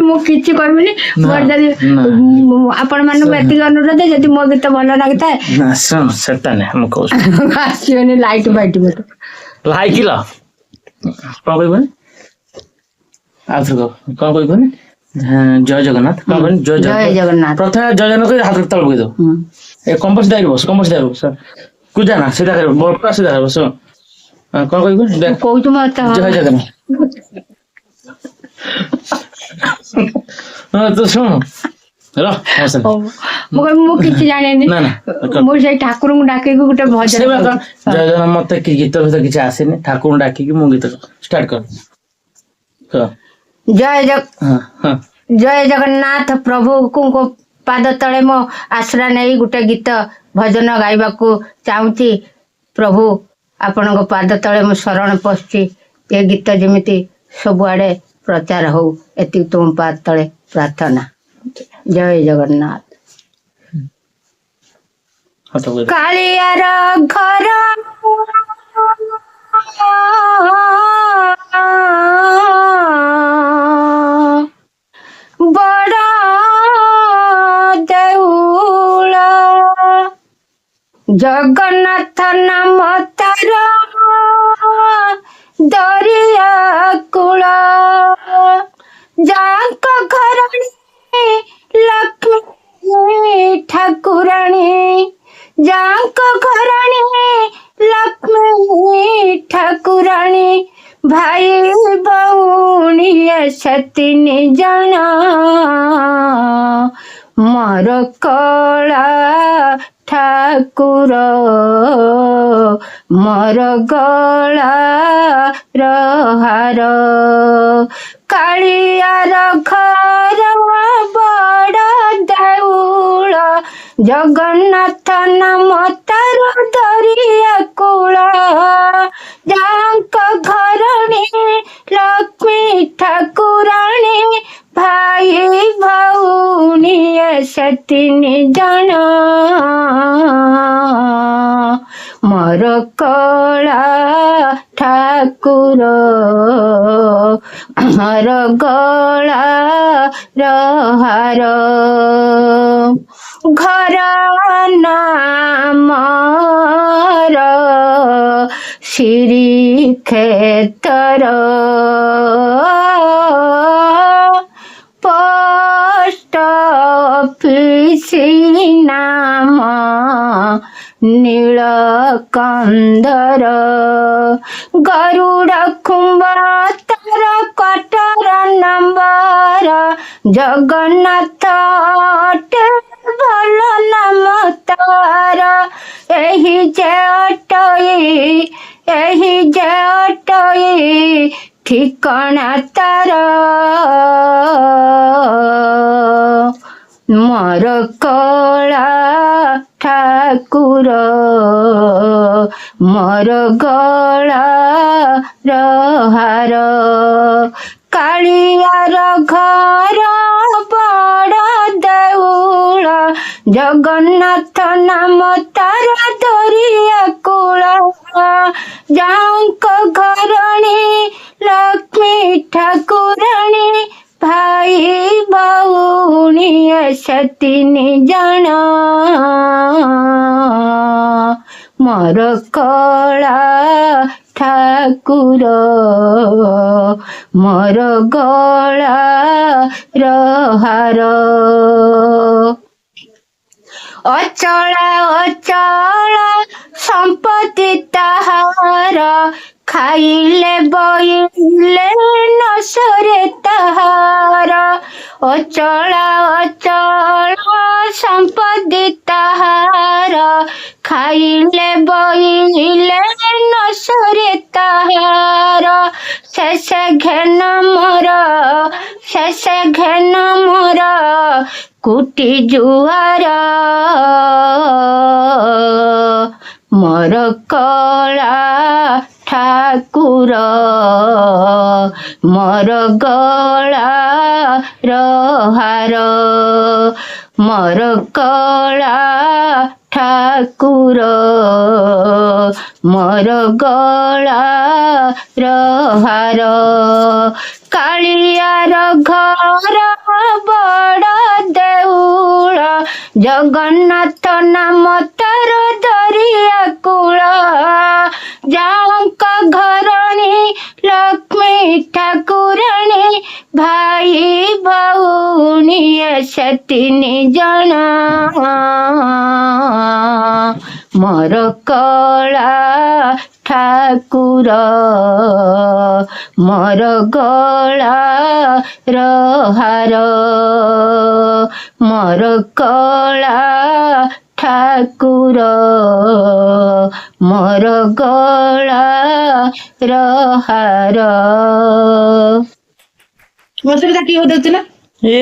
ମୁଁ କିଛି କହିବିନି ମୋର ଯଦି ଆପଣ ମାନଙ୍କୁ ଏତିକି ଅନୁରୋଧ ଯଦି ମୋ ଗୀତ ଭଲ ଲାଗିଥାଏ ସେଟା ନାହିଁ ମୁଁ କହୁଛି ଆସିବନି ଲାଇଟ୍ ଫାଇଟ୍ ମତେ ଲାଇକିଲ କଣ କହିବନି ଆଉ ଥର କଣ କହିବନି ଜୟ ଜଗନ୍ନାଥ କଣ କହିନି ଜୟ ଜଗନ୍ନାଥ ପ୍ରଥମେ ଜୟ ଜଗନ୍ନାଥ ହାତ ତଳ ପକେଇ ଦବ ଏ କମ୍ପୋଷ୍ଟ ଦାଇରେ ବସ କୁ ଜାନା ସିଧା ବଡ ସିଧା ବସ କଣ କହିବୁ କହୁଛୁ ମତେ ଜୟ ଜଗନ୍ନାଥ ତୁ ଶୁଣ ମୁଁ କିଛି ଜାଣିନି ମୁଁ ସେଇ ଠାକୁରଙ୍କୁ ଡାକିକି ଗୋଟେ ଭଜନ ଜୟ ଜଗନ୍ନାଥ ମତେ ଗୀତ ଫିତ କିଛି ଆସେନି ଠାକୁରଙ୍କୁ ଡାକିକି ମୁଁ ଗୀତ ଷ୍ଟାର୍ଟ କର ଜୟ ଜଗନ୍ନାଥ ପ୍ରଭୁଙ୍କୁ ପାଦ ତଳେ ମୋ ଆଶ୍ରା ନେଇ ଗୋଟେ ଗୀତ ଭଜନ ଗାଇବାକୁ ଚାହୁଁଛି ପ୍ରଭୁ ଆପଣଙ୍କ ପାଦ ତଳେ ମୁଁ ଶରଣ ପଶୁଛି ଏ ଗୀତ ଯେମିତି ସବୁଆଡେ ପ୍ରଚାର ହଉ ଏତିକି ତୁମ ପାଦ ତଳେ ପ୍ରାର୍ଥନା ଜୟ ଜଗନ୍ନାଥ କାଳିଆର ଘର ବଡ଼ ଦେଉଳ ଜଗନ୍ନାଥ ନାମ ତାର ଦରିଆ କୂଳ ଯାଙ୍କ ଘରଣୀ ଲକ୍ଷ୍ମୀ ଠାକୁରାଣୀ ଯାଙ୍କ ଘରଣୀ ଲକ୍ଷ୍ମୀ ଠାକୁରାଣୀ ଭାଇ ଭଉଣୀ ତିନି ଜଣ ମୋର କଳା ଠାକୁର ମୋର ଗଳା ରହାର କାଳିଆର ଘର ବଡ଼ ଦେଉଳ ଜଗନ୍ନାଥ ନାମ ତାର ଦରିଆ କୂଳ ଯାଙ୍କ ଘରଣୀ ଲକ୍ଷ୍ମୀ ଠାକୁରାଣୀ ଭାଇ ଭଉଣୀ ତିନି ଜଣ ମୋର କଳା ଠାକୁର ମୋର ଗଳା ରହାର ଘର ନାମର ଶ୍ରୀକ୍ଷେତ୍ର ପୋଷ୍ଟ ଅଫିସ ନାମ ନୀଳକନ୍ଧର ଗରୁଡ଼ ଖୁମ୍ବ ତାର କଟର ନମ୍ବର ଜଗନ୍ନାଥ ଅଟେ ଭଲ ନାମ ତାର ଏହି ଯେ ଅଟଇ ଠିକଣା ତାର ମୋର କଳା ଠାକୁର ମୋର ଗଳା ରହାର କାଳିଆର ଘର ବଡ଼ ଦେଉଳ ଜଗନ୍ନାଥ ନାମ ତାର ଦରିଆ କୂଳ ଯାଙ୍କ ଘରଣୀ ଲକ୍ଷ୍ମୀ ଠାକୁରାଣୀ ଭାଇ ଭଉଣୀ ତିନି ଜଣ ମୋର କଳା ଠାକୁର ମୋର ଗଳା ରହାର ଅଚଳ ସମ୍ପତ୍ତି ତାହାର ଖାଇଲେ ବଇଲେ ନସରେ ତାହାର ଅଚଳ ସମ୍ପତ୍ତି ତାହାର ଖାଇଲେ ବଇଲେ ନସରେ ତାହାର ଶେଷ ଘେନ ମୋର କୁଟି ଜୁଆର ମୋର କଳା ଠାକୁର ମୋର ଗଳା ରହାର ମୋର କଳା ଠାକୁର ମୋର ଗଳାର ହାର କାଳିଆର ଘର ବଡ଼ ଦେଉଳ ଜଗନ୍ନାଥ ନାମ ତାର ଦରିଆ କୂଳ ଯାଙ୍କ ଘରଣୀ ଲକ୍ଷ୍ମୀ ଠାକୁରାଣୀ ଭାଇ ଭଉଣୀ ସେ ତିନି ଜଣ ମୋର କଳା ଠାକୁର ମୋର ଗଳାର ହାର ମୋର କଳା ଠାକୁର ମୋର ଗଳାର ହାର। ମୋ ସହିତ କିଏ ଗୋଟେ ଅଛି ନା ଏ